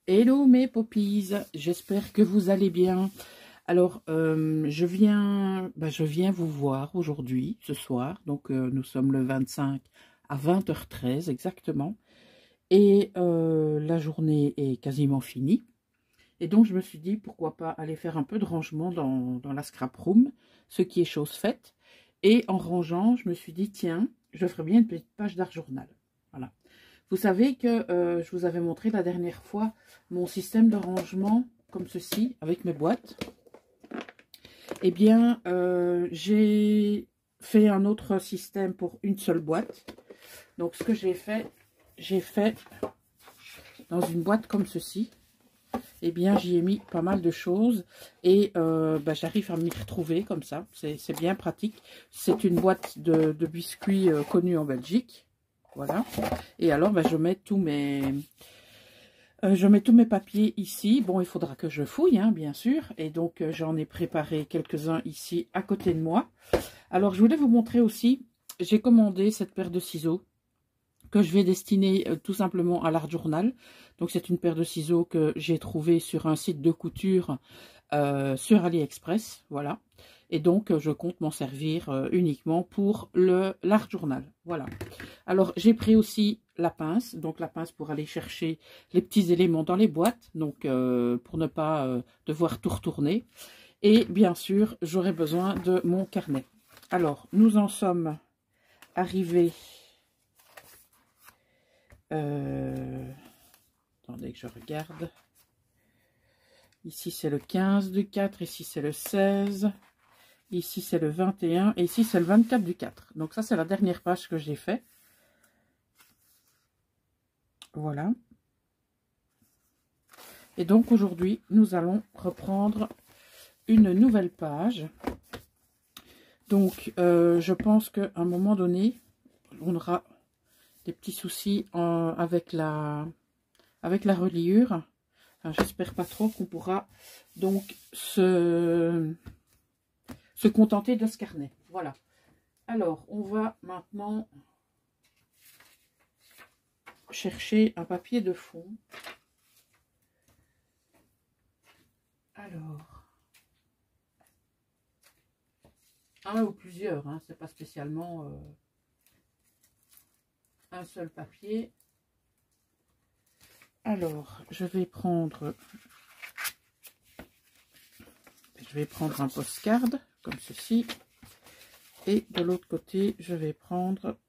Hello mes poppies, j'espère que vous allez bien. Alors, je viens vous voir aujourd'hui, ce soir. Donc, nous sommes le 25 à 20h13 exactement. Et la journée est quasiment finie. Et donc, je me suis dit, pourquoi pas aller faire un peu de rangement dans la scrap room, ce qui est chose faite. Et en rangeant, je me suis dit, tiens, je ferais bien une petite page d'art journal. Voilà. Vous savez que je vous avais montré la dernière fois mon système de rangement comme ceci, avec mes boîtes. Eh bien, j'ai fait un autre système pour une seule boîte. Donc, ce que j'ai fait dans une boîte comme ceci. Eh bien, j'y ai mis pas mal de choses et j'arrive à m'y retrouver comme ça. C'est bien pratique. C'est une boîte de biscuits connue en Belgique. Voilà. Et alors, je mets tous mes papiers ici. Bon, il faudra que je fouille, hein, bien sûr. Et donc, j'en ai préparé quelques-uns ici à côté de moi. Alors, je voulais vous montrer aussi, j'ai commandé cette paire de ciseaux que je vais destiner tout simplement à l'art journal. Donc, c'est une paire de ciseaux que j'ai trouvée sur un site de couture sur AliExpress. Voilà. Et donc, je compte m'en servir uniquement pour l'art journal. Voilà. Alors, j'ai pris aussi la pince. Donc, la pince pour aller chercher les petits éléments dans les boîtes. Donc, pour ne pas devoir tout retourner. Et bien sûr, j'aurai besoin de mon carnet. Alors, nous en sommes arrivés... attendez que je regarde. Ici, c'est le 15 du 4. Ici, c'est le 16. Ici, c'est le 21 et ici, c'est le 24 du 4. Donc, ça, c'est la dernière page que j'ai fait. Voilà. Et donc, aujourd'hui, nous allons reprendre une nouvelle page. Donc, je pense qu'à un moment donné, on aura des petits soucis avec la reliure. Enfin, j'espère pas trop qu'on pourra donc se contenter de ce carnet. Voilà. Alors, on va maintenant chercher un papier de fond. Alors, un ou plusieurs, hein, c'est pas spécialement un seul papier. Alors, je vais prendre un postcard comme ceci. Et de l'autre côté, je vais prendre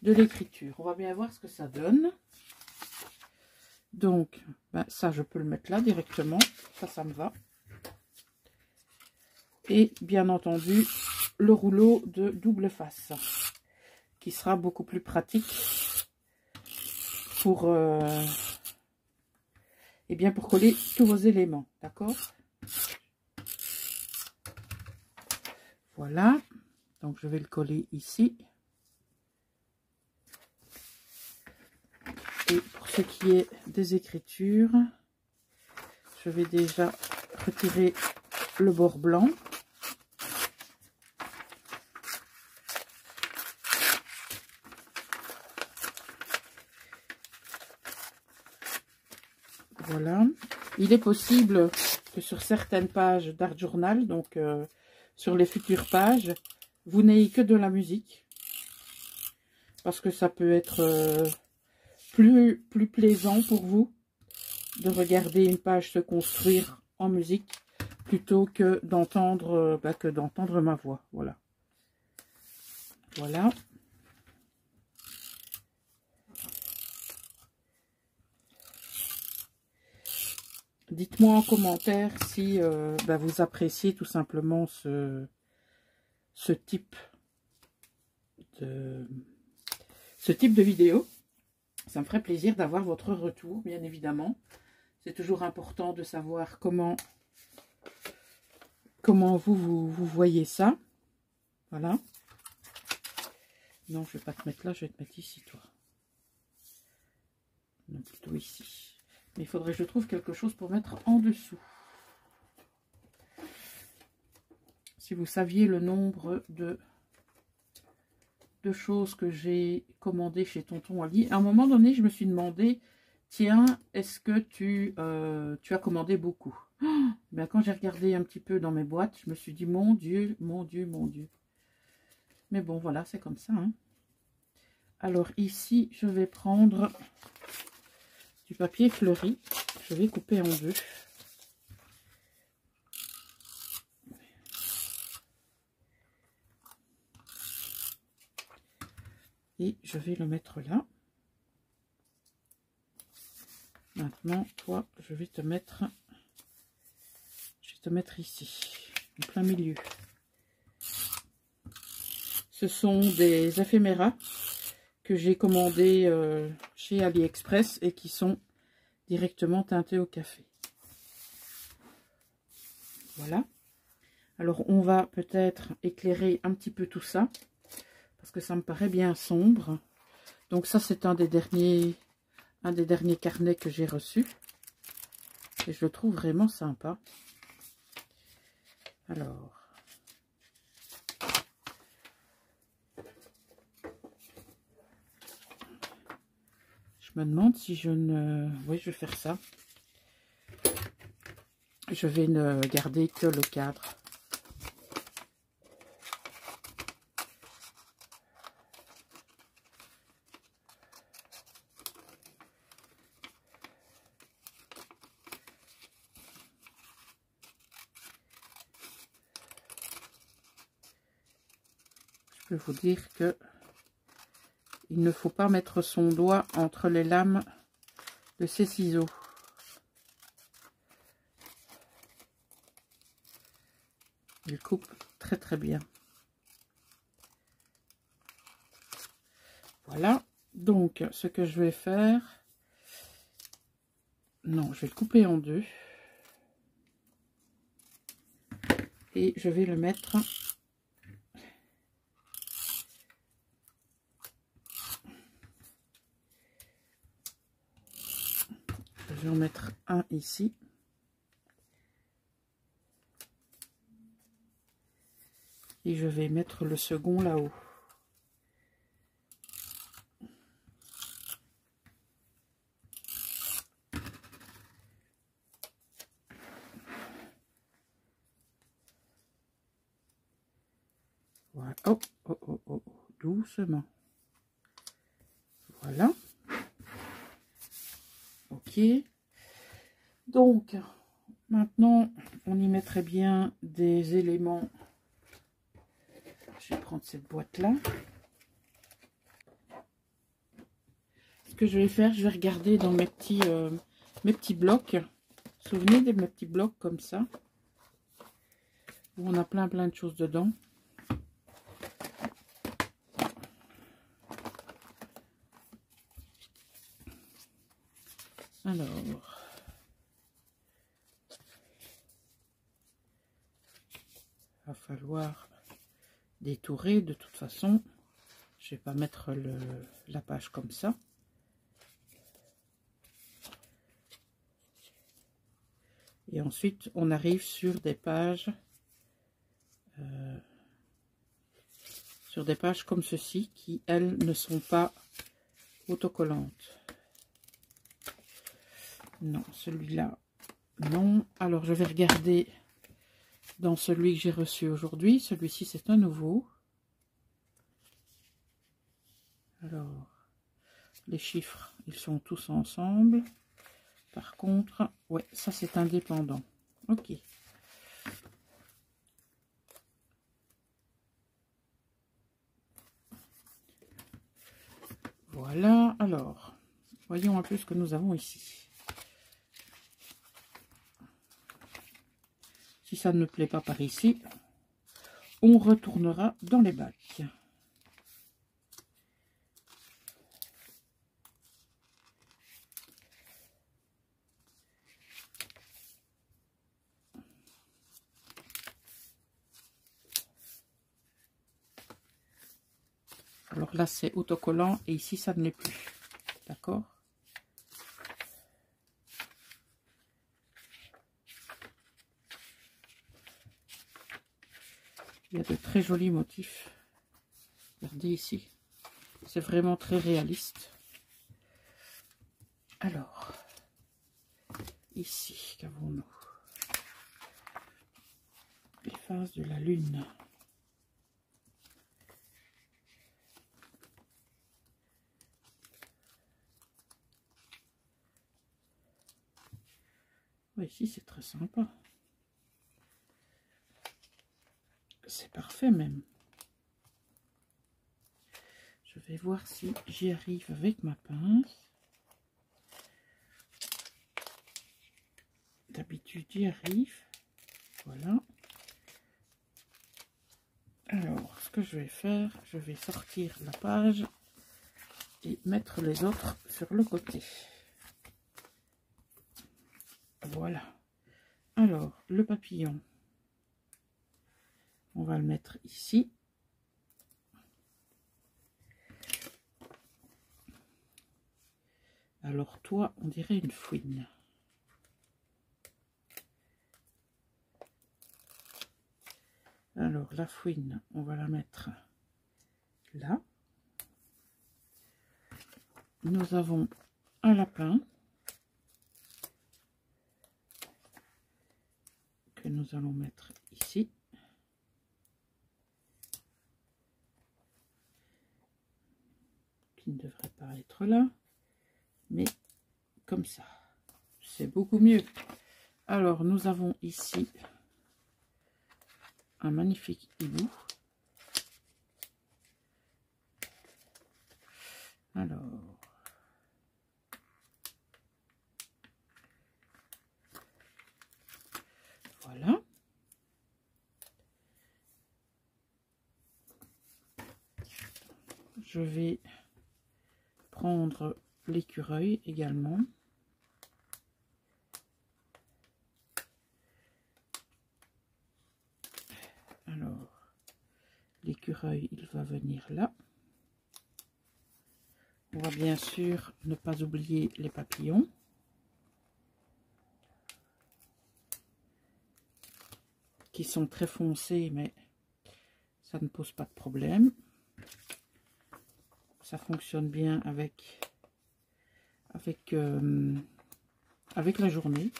de l'écriture. On va bien voir ce que ça donne. Donc, ça, je peux le mettre là directement. Ça me va. Et bien entendu, le rouleau de double face, qui sera beaucoup plus pratique pour, pour coller tous vos éléments. D'accord? Voilà. Donc, je vais le coller ici. Et pour ce qui est des écritures, je vais déjà retirer le bord blanc. Voilà. Il est possible que sur certaines pages d'art journal, donc sur les futures pages, vous n'ayez que de la musique. Parce que ça peut être plus plaisant pour vous de regarder une page se construire en musique plutôt que d'entendre ma voix. Voilà. Voilà. Dites-moi en commentaire si vous appréciez tout simplement ce type de vidéo. Ça me ferait plaisir d'avoir votre retour, bien évidemment. C'est toujours important de savoir comment vous voyez ça. Voilà. Non, je ne vais pas te mettre là, je vais te mettre ici, toi. Non, plutôt ici. Mais il faudrait que je trouve quelque chose pour mettre en dessous. Si vous saviez le nombre de choses que j'ai commandées chez Tonton Ali. À un moment donné, je me suis demandé, Tiens, est-ce que tu as commandé beaucoup? Ben, quand j'ai regardé un petit peu dans mes boîtes, je me suis dit, mon Dieu, mon Dieu, mon Dieu. Mais bon, voilà, c'est comme ça. Hein. Alors ici, je vais prendre du papier fleuri. Je vais couper en deux. Et je vais le mettre là. Maintenant, toi, je vais te mettre ici, en plein milieu. Ce sont des éphéméras que j'ai commandés chez AliExpress et qui sont directement teintés au café. Voilà. Alors, on va peut-être éclairer un petit peu tout ça, parce que ça me paraît bien sombre. Donc ça, c'est un des derniers carnets que j'ai reçus. Et je le trouve vraiment sympa. Alors, je me demande si je ne... Oui, je vais faire ça. Je vais ne garder que le cadre. Je peux vous dire que il ne faut pas mettre son doigt entre les lames de ces ciseaux. Il coupe très très bien. Voilà. Donc, ce que je vais faire... Non, je vais le couper en deux. Et je vais le mettre... Je vais en mettre un ici. Et je vais mettre le second là-haut. Voilà. Oh, oh, oh, oh, doucement. Voilà. Ok. Donc, maintenant, on y mettrait bien des éléments. Je vais prendre cette boîte-là. Ce que je vais faire, je vais regarder dans mes petits blocs. Vous vous souvenez de mes petits blocs comme ça, où on a plein de choses dedans. Alors, il va falloir détourer de toute façon. Je vais pas mettre la page comme ça. Et ensuite, on arrive sur des pages comme ceci, qui, elles, ne sont pas autocollantes. Non, celui-là, non. Alors, je vais regarder dans celui que j'ai reçu aujourd'hui. Celui-ci, c'est un nouveau. Alors, les chiffres, ils sont tous ensemble. Par contre, ouais, ça, c'est indépendant. Ok. Voilà, alors, voyons un peu ce que nous avons ici. Si ça ne me plaît pas par ici, on retournera dans les bacs. Alors là, c'est autocollant et ici, ça ne l'est plus. D'accord? Il y a de très jolis motifs. Regardez ici. C'est vraiment très réaliste. Alors, ici, qu'avons-nous? Les phases de la lune. Oui, ici, c'est très sympa. C'est parfait même. Je vais voir si j'y arrive avec ma pince. D'habitude, j'y arrive. Voilà. Alors, ce que je vais faire, je vais sortir la page et mettre les autres sur le côté. Voilà. Alors, le papillon, on va le mettre ici. Alors, toi, on dirait une fouine. Alors, la fouine, on va la mettre là. Nous avons un lapin que nous allons mettre ici. Qui ne devrait pas être là, mais comme ça, c'est beaucoup mieux. Alors, nous avons ici un magnifique hibou. Alors, voilà. Je vais prendre l'écureuil également. Alors, l'écureuil, il va venir là. On va bien sûr ne pas oublier les papillons. Qui sont très foncés, mais ça ne pose pas de problème. Ça fonctionne bien avec la journée.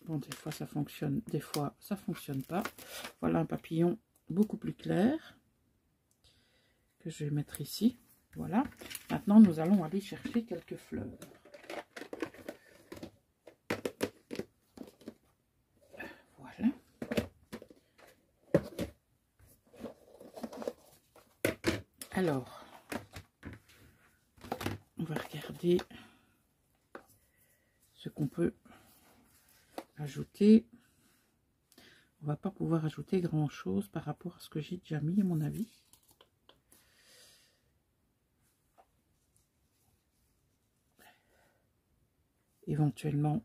Bon, des fois ça fonctionne, des fois ça fonctionne pas. Voilà un papillon beaucoup plus clair que je vais mettre ici. Voilà. Maintenant, nous allons aller chercher quelques fleurs. Voilà. Alors, on va regarder ce qu'on peut ajouter. On va pas pouvoir ajouter grand chose par rapport à ce que j'ai déjà mis à mon avis. Éventuellement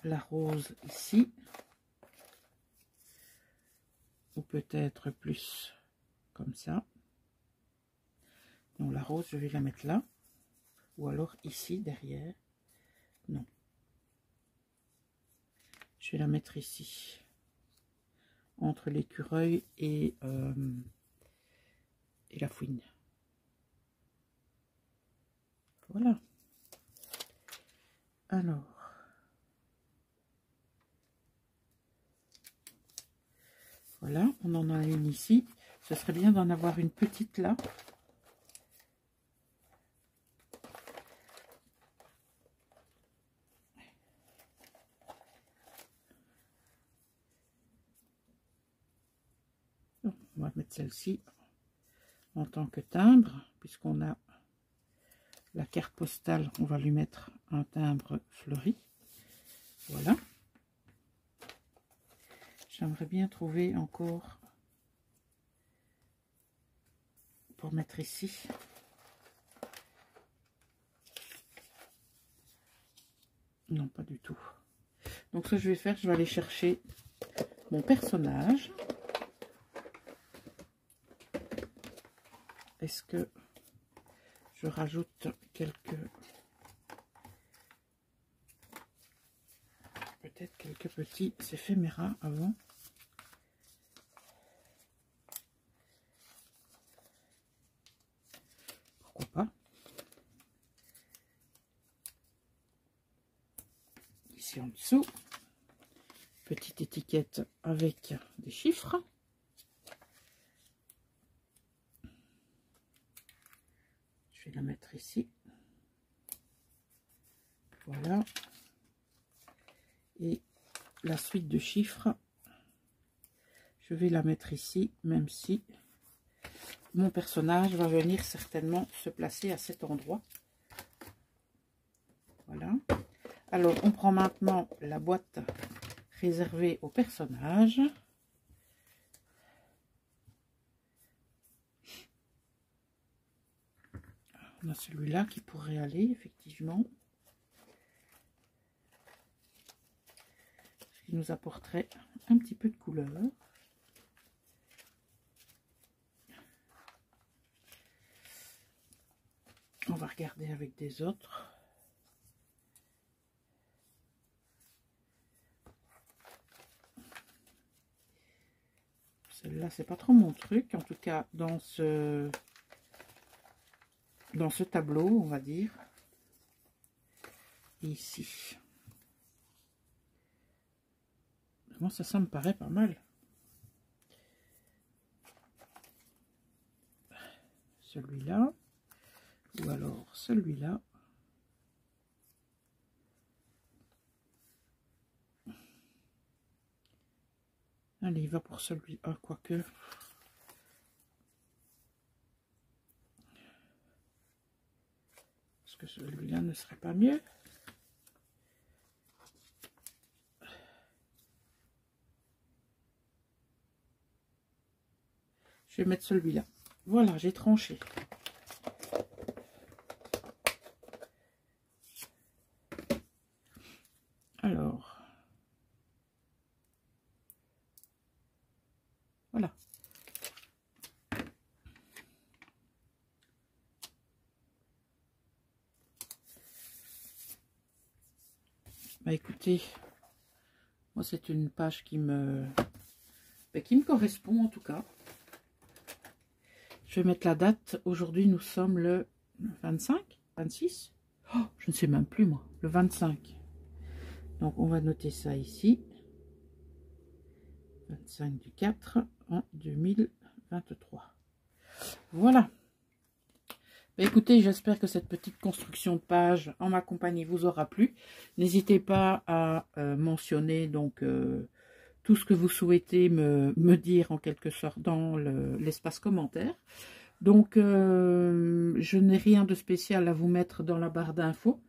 la rose ici, ou peut-être plus comme ça. Non, la rose je vais la mettre là, ou alors ici derrière. Non, je vais la mettre ici entre l'écureuil et la fouine. Voilà. Alors, voilà, on en a une ici. Ce serait bien d'en avoir une petite là. On va mettre celle-ci en tant que timbre, puisqu'on a la carte postale, on va lui mettre un timbre fleuri. Voilà. J'aimerais bien trouver encore pour mettre ici. Non, pas du tout. Donc ce que je vais faire, je vais aller chercher mon personnage. Est-ce que je rajoute peut-être quelques petits éphéméras avant? pourquoi pas. Ici en dessous, petite étiquette avec des chiffres. Je vais la mettre ici. Voilà. Et la suite de chiffres, je vais la mettre ici, même si mon personnage va venir certainement se placer à cet endroit. Voilà. Alors, on prend maintenant la boîte réservée au personnage. On a celui-là qui pourrait aller, effectivement. Ce qui nous apporterait un petit peu de couleur. On va regarder avec des autres. Celle-là, c'est pas trop mon truc. En tout cas, dans ce tableau, on va dire. Ici. Moi, ça me paraît pas mal. Celui-là. Ou alors celui-là. Allez, il va pour celui-là, quoique. Est-ce que celui-là ne serait pas mieux? Je vais mettre celui-là. Voilà, j'ai tranché. Alors, voilà. Bah écoutez, moi c'est une page qui me correspond en tout cas. Je vais mettre la date. Aujourd'hui nous sommes le 25, 26. Oh, je ne sais même plus moi, le 25. Donc on va noter ça ici. 25 du 4 en 2023. Voilà. Bah, écoutez, j'espère que cette petite construction de page en ma compagnie vous aura plu. N'hésitez pas à mentionner donc tout ce que vous souhaitez me dire en quelque sorte dans l'espace commentaire. Donc, je n'ai rien de spécial à vous mettre dans la barre d'infos.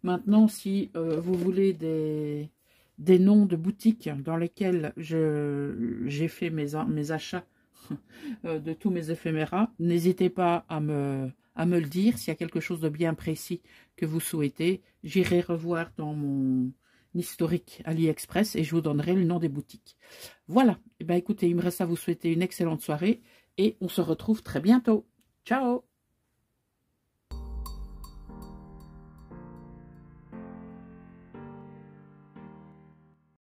Maintenant, si vous voulez des noms de boutiques dans lesquelles j'ai fait mes achats de tous mes éphéméras, n'hésitez pas à me le dire. S'il y a quelque chose de bien précis que vous souhaitez, j'irai revoir dans mon historique AliExpress et je vous donnerai le nom des boutiques. Voilà, et bien écoutez, il me reste à vous souhaiter une excellente soirée et on se retrouve très bientôt. Ciao!